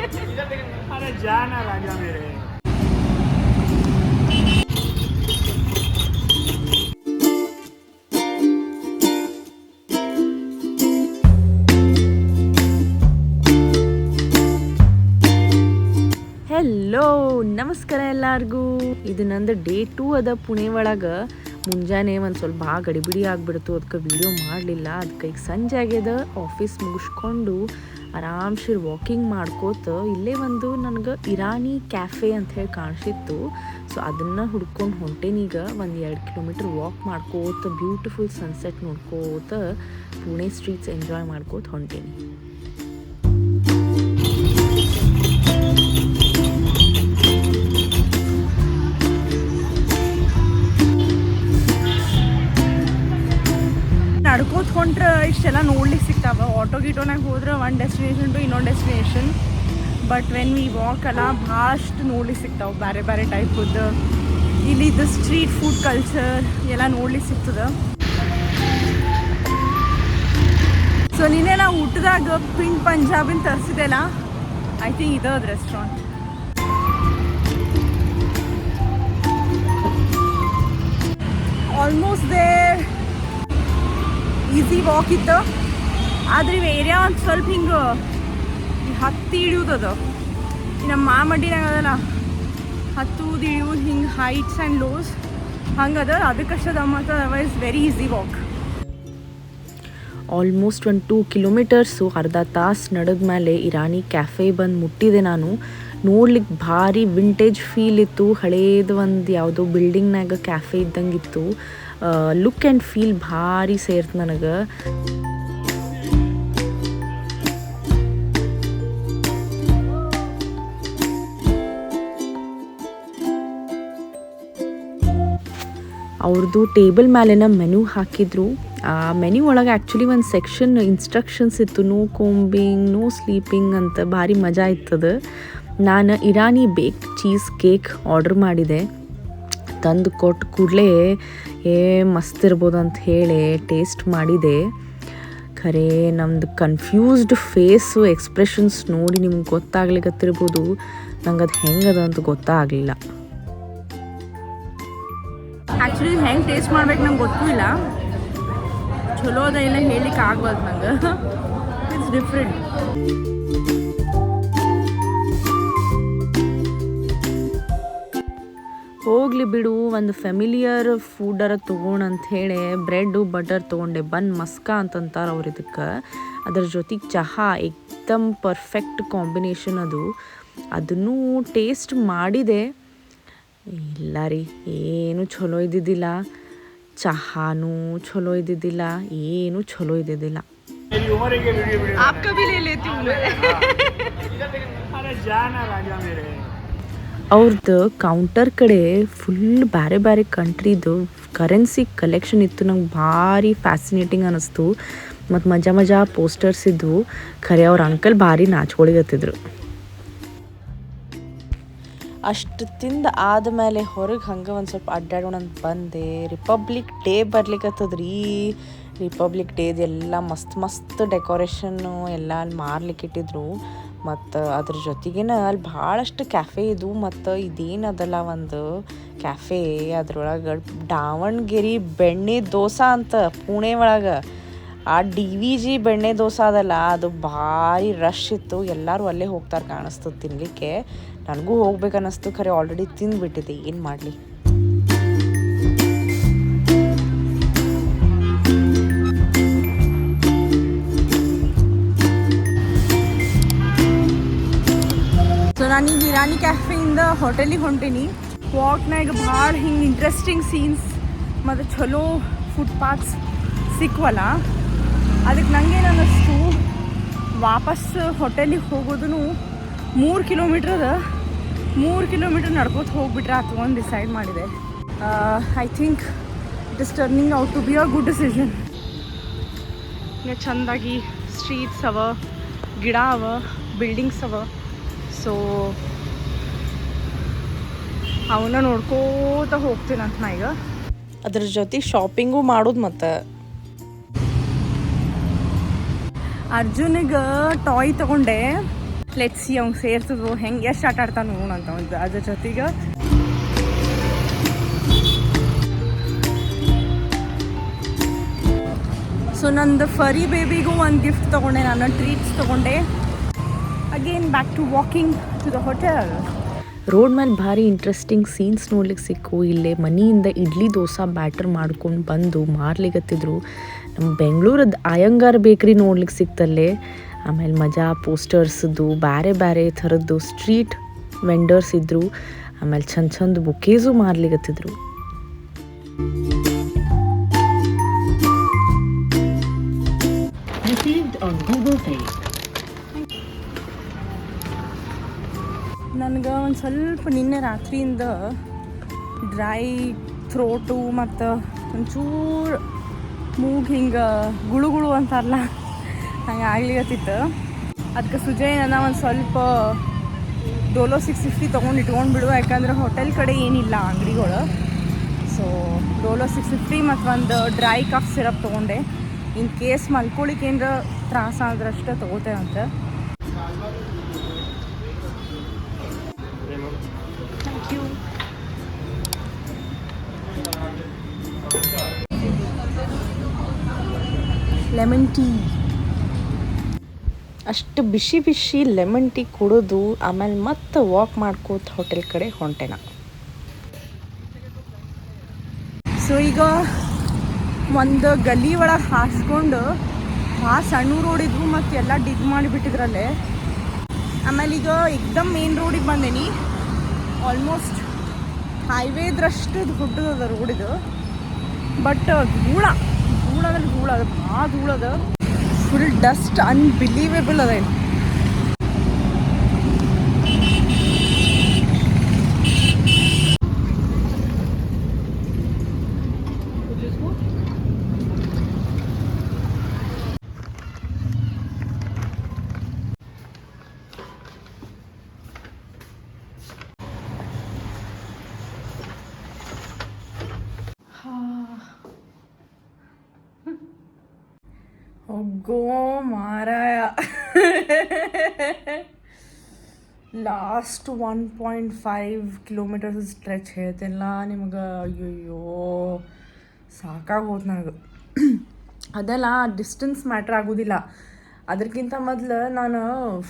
अरे जाना राजा मेरे. ಹೆಲೋ ನಮಸ್ಕಾರ ಎಲ್ಲರಿಗೂ. ಇದು ನಂದು ಡೇ 2 ಅದ ಪುಣೆ ಒಳಗೆ. ಮುಂಜಾನೆ ಒಂದು ಸ್ವಲ್ಪ ಭಾಳ ಗಡಿಬಿಡಿ ಆಗಿಬಿಡ್ತು, ಅದಕ್ಕೆ ವೀಡಿಯೋ ಮಾಡಲಿಲ್ಲ. ಅದಕ್ಕೆ ಈಗ ಸಂಜೆ ಆಗ್ಯದ, ಆಫೀಸ್ ಮುಗಿಸ್ಕೊಂಡು ಆರಾಮ್ಸೆ ವಾಕಿಂಗ್ ಮಾಡ್ಕೋತ ಇಲ್ಲೇ ಒಂದು ನನಗೆ ಇರಾನಿ ಕ್ಯಾಫೆ ಅಂತ ಹೇಳಿ ಕಾಣಿಸಿತ್ತು. ಸೊ ಅದನ್ನು ಹುಡ್ಕೊಂಡು ಹೊಂಟೇನೀಗ. ಒಂದು 2 ಕಿಲೋಮೀಟ್ರ್ ವಾಕ್ ಮಾಡ್ಕೋತ ಬ್ಯೂಟಿಫುಲ್ ಸನ್ಸೆಟ್ ನೋಡ್ಕೋತ ಪುಣೆ ಸ್ಟ್ರೀಟ್ಸ್ ಎಂಜಾಯ್ ಮಾಡ್ಕೋತ ಹೊಂಟೇನಿ. ನಡ್ಕೋತ ಹೊಂಟ್ರೆ ಇಷ್ಟೆಲ್ಲ ನೋಡ್ಲಿಕ್ಕೆ ಸಿಗ್ತಾವೆ. ಆಟೋ ಗಿಟೋನಾಗ ಹೋದ್ರೆ ಒಂದು ಡೆಸ್ಟಿನೇಷನ್ ಟು ಇನ್ನೊಂದು destination. But when we walk ಅಲ್ಲ ಭಾಳಷ್ಟು ನೋಡ್ಲಿಕ್ಕೆ ಸಿಗ್ತಾವೆ, ಬೇರೆ ಬೇರೆ ಟೈಪದ್ದು. ಇಲ್ಲಿದ್ದು ಸ್ಟ್ರೀಟ್ ಫುಡ್ ಕಲ್ಚರ್ ಎಲ್ಲ ನೋಡ್ಲಿಕ್ಕೆ ಸಿಗ್ತದೆ. ಸೊ ನಿನ್ನೆ ನಾವು ಊಟದಾಗ ಪಿಂಡ್ ಪಂಜಾಬಿನ ತರಿಸಿದೆಲ್ಲ, ಐ ಥಿಂಕ್ ಇದು ಅದು restaurant. Almost there. Easy walk ಇತ್ತು, ಆದ್ರೆ ಇವು ಏರಿಯಾ ಒಂದು ಸ್ವಲ್ಪ ಹಿಂಗೆ ಹತ್ತಿ ಇಳಿಯೋದದ. ನಮ್ಮ ಮಾಮಡ್ಡಿನಾಗ ಅದಲ್ಲ ಹತ್ತುದು ಇಳಿಯೋದು, ಹಿಂಗೆ ಹೈಟ್ಸ್ ಆ್ಯಂಡ್ ಲೋಸ್ ಹಂಗದ. ಅದಕ್ಕಷ್ಟದ ಮತ್ತು otherwise very easy walk. Almost ಒಂದು 2 ಕಿಲೋಮೀಟರ್ಸು ಅರ್ಧ ತಾಸು ನಡೆದ ಮೇಲೆ ಇರಾನಿ ಕ್ಯಾಫೆ ಬಂದು ಮುಟ್ಟಿದೆ ನಾನು. ನೋಡ್ಲಿಕ್ಕೆ ಭಾರಿ ವಿಂಟೇಜ್ ಫೀಲ್ ಇತ್ತು. ಹಳೇದು ಒಂದು ಯಾವುದೋ ಬಿಲ್ಡಿಂಗ್ನಾಗ ಕ್ಯಾಫೆ ಇದ್ದಂಗಿತ್ತು. ಲುಕ್ ಆ್ಯಂಡ್ ಫೀಲ್ ಭಾರಿ ಸೇರ್ತು ನನಗೆ. ಅವ್ರದ್ದು ಟೇಬಲ್ ಮೇಲೆನ ಮೆನು ಹಾಕಿದ್ರು. ಆ ಮೆನು ಒಳಗೆ ಆ್ಯಕ್ಚುಲಿ ಒಂದು ಸೆಕ್ಷನ್ ಇನ್ಸ್ಟ್ರಕ್ಷನ್ಸ್ ಇತ್ತು, ನೋ ಕೋಂಬಿಂಗ್, ನೋ ಸ್ಲೀಪಿಂಗ್ ಅಂತ. ಭಾರಿ ಮಜಾ ಇತ್ತದ. ನಾನು Irani baked cheese cake order ಮಾಡಿದೆ. ತಂದು ಕೊಟ್ಟು ಕೂಡಲೇ ಮಸ್ತ್ ಇರ್ಬೋದು ಅಂತ ಹೇಳಿ ಟೇಸ್ಟ್ ಮಾಡಿದೆ. ಖರೆ ನಮ್ಮದು ಕನ್ಫ್ಯೂಸ್ಡ್ ಫೇಸು ಎಕ್ಸ್ಪ್ರೆಷನ್ಸ್ ನೋಡಿ ನಿಮ್ಗೆ ಗೊತ್ತಾಗ್ಲಿಕ್ಕತ್ತಿರ್ಬೋದು. ನಂಗೆ ಅದು ಹೆಂಗದ ಅಂತ ಗೊತ್ತಾಗಲಿಲ್ಲ. ಆ್ಯಕ್ಚುಲಿ ಹೆಂಗೆ ಟೇಸ್ಟ್ ಮಾಡ್ಬೇಕು ನಂಗೆ ಗೊತ್ತೂ ಇಲ್ಲ. ಚಲೋ ಅದ ಇಲ್ಲ ಹೇಳಲಿಕ್ಕೆ ಆಗ್ಬಾರ್ದು ನಂಗೆ. It's different. ಹೋಗಲಿ ಬಿಡು, ಒಂದು ಫೆಮಿಲಿಯರ್ ಫುಡ್ಡರ ತೊಗೊಂಡು ಅಂತ ಹೇಳಿ ಬ್ರೆಡ್ಡು ಬಟರ್ ತೊಗೊಂಡೆ. ಬನ್ ಮಸ್ಕಾ ಅಂತಂತಾರೆ ಅವ್ರು ಇದಕ್ಕೆ. ಅದ್ರ ಜೊತೆಗೆ ಚಹಾ ಏಕ್ದಮ್ ಪರ್ಫೆಕ್ಟ್ ಕಾಂಬಿನೇಷನ್ ಅದು. ಅದನ್ನು ಟೇಸ್ಟ್ ಮಾಡಿದೆ. ಇಲ್ಲ ರೀ, ಏನು ಚಲೋ ಇದ್ದಿದ್ದಿಲ್ಲ. ಚಹಾನೂ ಚಲೋ ಇದ್ದಿದ್ದಿಲ್ಲ, ಏನು ಚಲೋ ಇದ್ದಿದ್ದಿಲ್ಲ. ಅವ್ರದ್ದು ಕೌಂಟರ್ ಕಡೆ ಫುಲ್ ಬೇರೆ ಬೇರೆ ಕಂಟ್ರಿದು ಕರೆನ್ಸಿ ಕಲೆಕ್ಷನ್ ಇತ್ತು. ನಂಗೆ ಭಾರಿ ಫ್ಯಾಸಿನೇಟಿಂಗ್ ಅನ್ನಿಸ್ತು. ಮತ್ತು ಮಜಾ ಪೋಸ್ಟರ್ಸ್ ಇದ್ವು. ಖರೆ ಅವ್ರ ಅಂಕಲ್ ಭಾರಿ ನಾಚ್ಕೊಳಿಗತ್ತಿದ್ರು. ಅಷ್ಟು ತಿಂದು ಆದಮೇಲೆ ಹೊರಗೆ ಹಂಗೆ ಒಂದು ಸ್ವಲ್ಪ ಅಡ್ಡಾಡೋಣ ಅಂತ ಬಂದೆ. ರಿಪಬ್ಲಿಕ್ ಡೇ ಬರ್ಲಿಕ್ಕತ್ತದ್ರಿ. ರಿಪಬ್ಲಿಕ್ ಡೇದೆಲ್ಲ ಮಸ್ತ್ ಡೆಕೋರೇಷನ್ನು ಎಲ್ಲ ಅಲ್ಲಿ ಮಾರ್ಲಿಕ್ಕೆ ಇಟ್ಟಿದ್ರು. ಮತ್ತು ಅದ್ರ ಜೊತೆಗೇನ ಅಲ್ಲಿ ಭಾಳಷ್ಟು ಕ್ಯಾಫೆ ಇದ್ವು. ಮತ್ತು ಇದೇನದಲ್ಲ ಒಂದು ಕ್ಯಾಫೆ, ಅದ್ರೊಳಗೆ ದಾವಣಗೆರೆ ಬೆಣ್ಣೆ ದೋಸೆ ಅಂತ ಪುಣೆ ಒಳಗೆ ಆ DVG ಬೆಣ್ಣೆ ದೋಸೆ ಅದಲ್ಲ, ಅದು ಭಾರಿ ರಶ್ ಇತ್ತು. ಎಲ್ಲರೂ ಅಲ್ಲೇ ಹೋಗ್ತಾರೆ ಕಾಣಿಸ್ತದೆ ತಿನ್ನಲಿಕ್ಕೆ. ನನಗೂ ಹೋಗ್ಬೇಕು ಅನ್ನಿಸ್ತು, ಖರೆ ಆಲ್ರೆಡಿ ತಿಂದುಬಿಟ್ಟಿದ್ದೆ, ಏನು ಮಾಡಲಿ. ಸೊ ನಾನೀಗ ಇರಾನಿ ಕ್ಯಾಫೆಯಿಂದ ಹೋಟೆಲಿಗೆ ಹೊಂಟೀನಿ. ವಾಕ್ನಾಗ ಭಾಳ ಹಿಂಗೆ ಇಂಟ್ರೆಸ್ಟಿಂಗ್ ಸೀನ್ಸ್ ಮತ್ತು ಚಲೋ ಫುಟ್ಪಾತ್ಸ್ ಸಿಕ್ವಲ್ಲ, ಅದಕ್ಕೆ ನನಗೇನು ಅನ್ನಿಸ್ತು, ವಾಪಸ್ ಹೋಟೆಲಿಗೆ ಹೋಗೋದು 3 ಕಿಲೋಮೀಟ್ರ್ ಅದ. 3 ಕಿಲೋಮೀಟ್ರ್ ನಡ್ಕೋತ ಹೋಗ್ಬಿಟ್ರೆ ಆತು ಅಂತ ಡಿಸೈಡ್ ಮಾಡಿದೆ. I think it is turning out to be a good decision. ಈಗ ಚೆಂದಾಗಿ ಸ್ಟ್ರೀಟ್ಸ್ ಅವ, ಗಿಡ ಅವ, ಬಿಲ್ಡಿಂಗ್ಸ್ ಅವ. ಸೊ ಅವನ್ನ ನೋಡ್ಕೋತ ಹೋಗ್ತೀನಂತ ನಾ ಈಗ. ಅದ್ರ ಜೊತೆ ಶಾಪಿಂಗು ಮಾಡೋದು. ಮತ್ತು ಅರ್ಜುನಿಗೆ ಟಾಯ್ ತೊಗೊಂಡೆ. ಲೆಟ್ಸಿ ಅವ್ನು ಸೇರ್ತದೋ ಹೆಂಗೆ ಎಷ್ಟು ಆಟ ಆಡ್ತಾನೆ ನೋಡೋಣಂತ ಒಂದು ಅದ್ರ ಜೊತೆಗೆ ಸೊ ನಂದು ಫರಿ ಬೇಬಿಗೂ ಒಂದು ಗಿಫ್ಟ್ ತೊಗೊಂಡೆ, ನಾನು ಟ್ರೀಟ್ಸ್ ತೊಗೊಂಡೆ. Again back to walking to the hotel. Road ಮೇಲೆ ಭಾರಿ ಇಂಟ್ರೆಸ್ಟಿಂಗ್ ಸೀನ್ಸ್ ನೋಡ್ಲಿಕ್ಕೆ ಸಿಕ್ಕು. ಇಲ್ಲೇ ಮನೆಯಿಂದ ಇಡ್ಲಿ ದೋಸೆ ಬ್ಯಾಟರ್ ಮಾಡ್ಕೊಂಡು ಬಂದು ಮಾರ್ಲಿಗತ್ತಿದ್ರು. ನಮ್ಮ ಬೆಂಗಳೂರದ್ದು ಅಯ್ಯಂಗಾರ್ ಬೇಕ್ರಿ ನೋಡ್ಲಿಕ್ಕೆ ಸಿಕ್ತಲ್ಲೇ. ಆಮೇಲೆ ಮಜಾ ಪೋಸ್ಟರ್ಸ್ದು ಬೇರೆ ಬೇರೆ ಥರದ್ದು ಸ್ಟ್ರೀಟ್ ವೆಂಡರ್ಸ್ ಇದ್ದರು. ಆಮೇಲೆ ಚಂದ ಬುಕೇಸು ಮಾರ್ಲಿಗತ್ತಿದ್ರು. ನನಗೆ ಒಂದು ಸ್ವಲ್ಪ ನಿನ್ನೆ ರಾತ್ರಿಯಿಂದ ಡ್ರೈ ಥ್ರೋಟು ಮತ್ತು ಒಂಚೂರು ಮೂಗು ಹಿಂಗೆ ಗುಳುಗುಳು ಅಂತಾರಲ್ಲ ಹಂಗೆ ಆಗ್ಲಿಕತ್ತಿತ್ತು. ಅದಕ್ಕೆ ಸುಜಯ್ ನಾನು ಒಂದು ಸ್ವಲ್ಪ ಡೋಲೋ 650 ತೊಗೊಂಡು ಇಟ್ಕೊಂಡು ಯಾಕಂದ್ರೆ ಹೋಟೆಲ್ ಕಡೆ ಏನಿಲ್ಲ ಅಂಗಡಿಗಳು. ಸೊ ಡೋಲೋ 650 ಮತ್ತು ಒಂದು ಡ್ರೈ ಕಫ್ ಸಿರಪ್ ತೊಗೊಂಡೆ. ಇನ್ ಕೇಸ್ ಮಲ್ಕೊಳಿಕ್ಕೆ ಏನಾರ ತ್ರಾಸ ಆದ್ರೆ ಅಷ್ಟೇ ತೊಗೋತೇವೆ ಅಂತ. Thank you. ಲೆಮನ್ ಟೀ, ಅಷ್ಟು ಬಿಸಿ ಬಿಸಿ ಲೆಮನ್ ಟೀ ಕುಡಿದು ಆಮೇಲೆ ಮತ್ತೆ ವಾಕ್ ಮಾಡ್ಕೋತ ಹೋಟೆಲ್ ಕಡೆ ಹೊಂಟೆನ. ಸೊ ಈಗ ಒಂದು ಗಲ್ಲಿ ಒಳಗೆ ಹಾಸ್ಕೊಂಡು ಸಣ್ಣ ರೋಡ್ ಇದ್ವು ಮತ್ತು ಎಲ್ಲ ಡಿಗ್ ಮಾಡಿಬಿಟ್ಟಿದ್ರಲ್ಲೇ. ಆಮೇಲೆ ಈಗ ಎಕ್ದಮ್ ಮೇನ್ ರೋಡಿಗೆ ಬಂದೇನಿ. ಆಲ್ಮೋಸ್ಟ್ ಹೈವೇದ್ರಷ್ಟು ದೊಡ್ಡದ ರೋಡಿದು. ಬಟ್ ಧೂಳದಲ್ಲಿ ಧೂಳದ ಭಾಳ ಧೂಳದ, ಫುಲ್ ಡಸ್ಟ್ ಅನ್ಬಿಲೀವೇಬಲ್ ಅದ. ಒಗ್ಗೋ ಮಾರಾಯ, ಲಾಸ್ಟ್ 1.5 ಕಿಲೋಮೀಟರ್ಸ್ ಸ್ಟ್ರೆಚ್ ಹೇಳ್ತಿಲ್ಲ ನಿಮ್ಗೆ. ಅಯ್ಯಯ್ಯೋ ಸಾಕಾಗಿ ಹೋಯ್ತು ನನಗೆ. ಅದೆಲ್ಲ ಡಿಸ್ಟೆನ್ಸ್ ಮ್ಯಾಟ್ರ್ ಆಗೋದಿಲ್ಲ. ಅದಕ್ಕಿಂತ ಮೊದಲು ನಾನು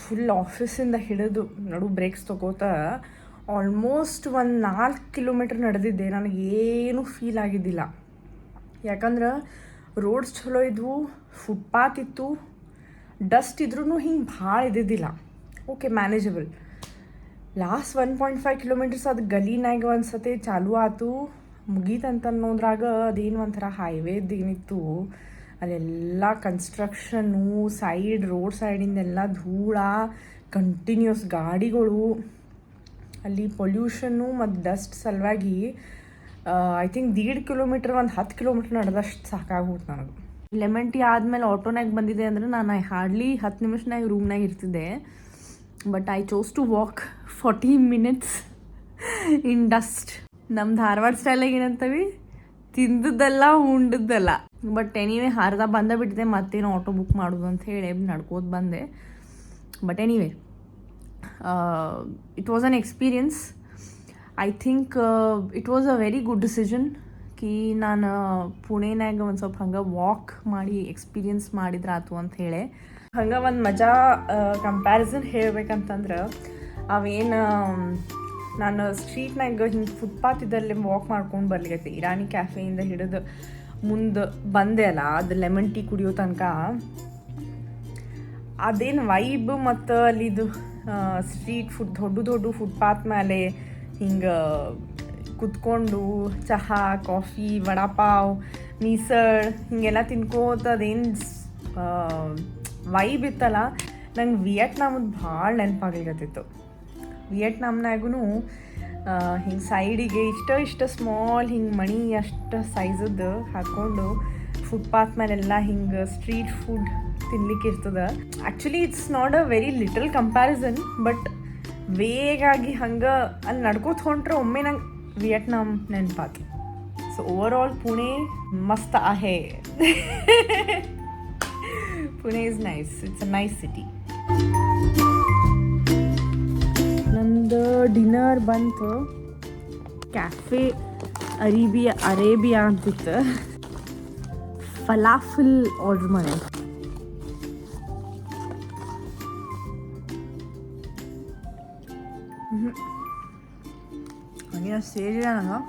ಫುಲ್ ಆಫೀಸಿಂದ ಹಿಡಿದು ನಡು ಬ್ರೇಕ್ಸ್ ತೊಗೋತಾ ಆಲ್ಮೋಸ್ಟ್ ಒಂದು 4 ಕಿಲೋಮೀಟ್ರ್ ನಡೆದಿದ್ದೆ. ನನಗೇನು ಫೀಲ್ ಆಗಿದ್ದಿಲ್ಲ. ಯಾಕಂದ್ರೆ ರೋಡ್ಸ್ ಚಲೋ ಇದ್ವು, ಫುಟ್ಪಾತ್ ಇತ್ತು, ಡಸ್ಟ್ ಇದ್ರೂ ಹಿಂಗೆ ಭಾಳ ಇದ್ದಿದ್ದಿಲ್ಲ. Okay, manageable. ಲಾಸ್ಟ್ 1.5 ಕಿಲೋಮೀಟರ್ಸ್ ಅದು ಗಲೀನಾಗ ಒಂದು ಸತಿ ಚಾಲೂ ಆಯ್ತು, ಮುಗೀತಂತ ಅನ್ನೋದ್ರಾಗ ಅದೇನು ಒಂಥರ ಹೈವೇದು ಏನಿತ್ತು ಅಲ್ಲೆಲ್ಲ ಕನ್ಸ್ಟ್ರಕ್ಷನ್ನು, ರೋಡ್ ಸೈಡಿಂದೆಲ್ಲ ಧೂಳ, ಕಂಟಿನ್ಯೂಸ್ ಗಾಡಿಗಳು, ಅಲ್ಲಿ ಪೊಲ್ಯೂಷನ್ನು ಮತ್ತು ಡಸ್ಟ್ ಸಲುವಾಗಿ ಐ ಥಿಂಕ್ 1.5 ಕಿಲೋಮೀಟ್ರ್ ಒಂದು 10 ಕಿಲೋಮೀಟ್ರ್ ನಡೆದಷ್ಟು ಸಾಕಾಗ್ಬಿಟ್ಟು ನನಗೆ. ಲೆಮನ್ ಟೀ ಆದಮೇಲೆ ಆಟೋನಾಗ ಬಂದಿದೆ ಅಂದರೆ ನಾನು ಹಾರ್ಡ್ಲಿ 10 ನಿಮಿಷನಾಗ ರೂಮ್ನಾಗ ಇರ್ತಿದ್ದೆ. But I chose to walk 40 minutes in dust. ನಮ್ಮ ಧಾರವಾಡ ಸ್ಟೈಲಾಗ ಏನಂತೀವಿ, ತಿಂದದ್ದಲ್ಲ ಉಂಡದ್ದಲ್ಲ. ಬಟ್ ಎನಿವೇ ಹಾರ್ದ ಬಿಟ್ಟಿದೆ, ಮತ್ತೇನು ಆಟೋ ಬುಕ್ ಮಾಡೋದು ಅಂತ ಹೇಳಿ ನಡ್ಕೋದು ಬಂದೆ. But anyway it was an experience. I think it was a very good decision ಕಿ ನಾನು ಪುಣೆನಾಗ ಒಂದು ಸ್ವಲ್ಪ ಹಂಗೆ ವಾಕ್ ಮಾಡಿ ಎಕ್ಸ್ಪೀರಿಯನ್ಸ್ ಮಾಡಿದ್ರಾತು ಅಂತ ಹೇಳಿ. ಹಂಗೆ ಒಂದು ಮಜಾ ಕಂಪ್ಯಾರಿಸನ್ ಹೇಳ್ಬೇಕಂತಂದ್ರೆ, ಅವೇನು ನಾನು ಸ್ಟ್ರೀಟ್ನಾಗ ಹಿಂಗೆ ಫುಟ್ಪಾತ್ ಇದ್ದಲ್ಲಿ ವಾಕ್ ಮಾಡ್ಕೊಂಡು ಬರ್ಲಿಕ್ಕೆ ಇರಾನಿ ಕ್ಯಾಫೆಯಿಂದ ಹಿಡಿದು ಮುಂದೆ ಬಂದೆ ಅಲ್ಲ, ಅದು ಲೆಮನ್ ಟೀ ಕುಡಿಯೋ ತನಕ ಅದೇನು ವೈಬ್ ಮತ್ತು ಅಲ್ಲಿದು ಸ್ಟ್ರೀಟ್ ಫುಡ್ ದೊಡ್ಡ ಫುಟ್ಪಾತ್ ಮೇಲೆ ಹಿಂಗೆ ಕುತ್ಕೊಂಡು ಚಹಾ, ಕಾಫಿ, ವಡಾಪಾವ್, ಮೀಸಳ್ ಹಿಂಗೆಲ್ಲ ತಿನ್ಕೋತ ಅದೇನು ವೈಬ್ ಇತ್ತಲ್ಲ, ನಂಗೆ ವಿಯೆಟ್ನಾಮದ್ದು ಭಾಳ ನೆನಪಾಗ್ಲಿಕತ್ತಿತ್ತು. ವಿಯೆಟ್ನಾಮ್ನಾಗೂ ಹಿಂಗೆ ಸೈಡಿಗೆ ಇಷ್ಟ ಸ್ಮಾಲ್ ಹಿಂಗೆ ಮಣಿ ಅಷ್ಟು ಸೈಜದ್ದು ಹಾಕ್ಕೊಂಡು ಫುಟ್ಪಾತ್ ಮೇಲೆಲ್ಲ ಹಿಂಗೆ ಸ್ಟ್ರೀಟ್ ಫುಡ್ ತಿನ್ಲಿಕ್ಕೆ ಇರ್ತದೆ. Actually it's not a very little comparison, but ವೇಗಾಗಿ ಹಂಗೆ ಅಲ್ಲಿ ನಡ್ಕೋತ ಹೊಂಟ್ರೆ ಒಮ್ಮೆ ನಂಗೆ ವಿಯೆಟ್ನಾಮ್ ನೆನಪಾತು. ಸೊ ಓವರ್ ಆಲ್ ಪುಣೆ ಮಸ್ತ್ ಆಹೆ. Pune is nice, it's a nice city. ನಮ್ದು ಡಿನ್ನರ್ ಬಂತು. ಕ್ಯಾಫೆ ಅರೇಬಿಯಾ ಅಂತಿತ್ತು. ಫಲಾಫಿಲ್ ಆರ್ಡ್ರ್ ಮಾಡಿ. ಹಂಗೆ ಸೇರಿಲ್ಲ ನನಗೆ,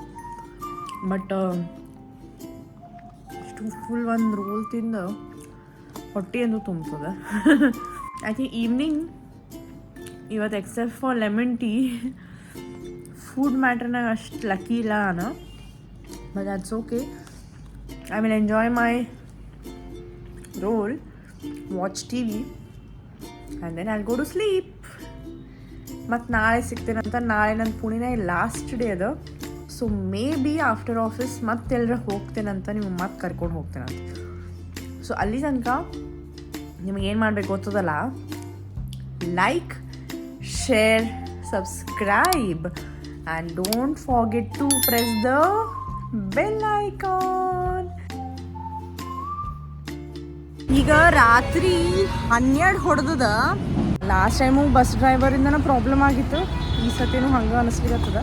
ಬಟ್ ಅಷ್ಟು ಫುಲ್ ಒಂದು ರೋಲ್ ತಿಂದು ಹೊಟ್ಟೆ ಎಂದು ತುಂಬ್ತದೆ. ಐ ಥಿಂಕ್ ಈವ್ನಿಂಗ್ ಇವತ್ತು except for lemon tea food ಮ್ಯಾಟ್ರ್ನಾಗ ಅಷ್ಟು ಲಕ್ಕಿ ಇಲ್ಲ ನಾನು. But that's okay. I will enjoy my roll, watch T V and then I go to sleep. ಮತ್ತು ನಾಳೆ ಸಿಗ್ತೇನಂತ. ನಾಳೆ ನನ್ನ ಪುಣೆನೇ ಲಾಸ್ಟ್ ಡೇ ಅದು. So maybe after office ಮತ್ತೆಲ್ಲರ ಹೋಗ್ತೇನಂತ, ನೀವು ಮತ್ತೆ ಕರ್ಕೊಂಡು ಹೋಗ್ತೇನಂತ. ಸೊ ಅಲ್ಲಿ ತನಕ ನಿಮಗೇನು ಮಾಡಬೇಕು ಗೊತ್ತದಲ್ಲ, like, share, subscribe and don't forget to press the bell icon. ಈಗ ರಾತ್ರಿ 12 ಹೊಡೆದದ. ಲಾಸ್ಟ್ ಟೈಮು ಬಸ್ ಡ್ರೈವರಿಂದನೂ ಪ್ರಾಬ್ಲಮ್ ಆಗಿತ್ತು, ಈ ಸತಿನೂ ಹಂಗೆ ಅನಿಸ್ಲಿಕ್ಕತ್ತದ.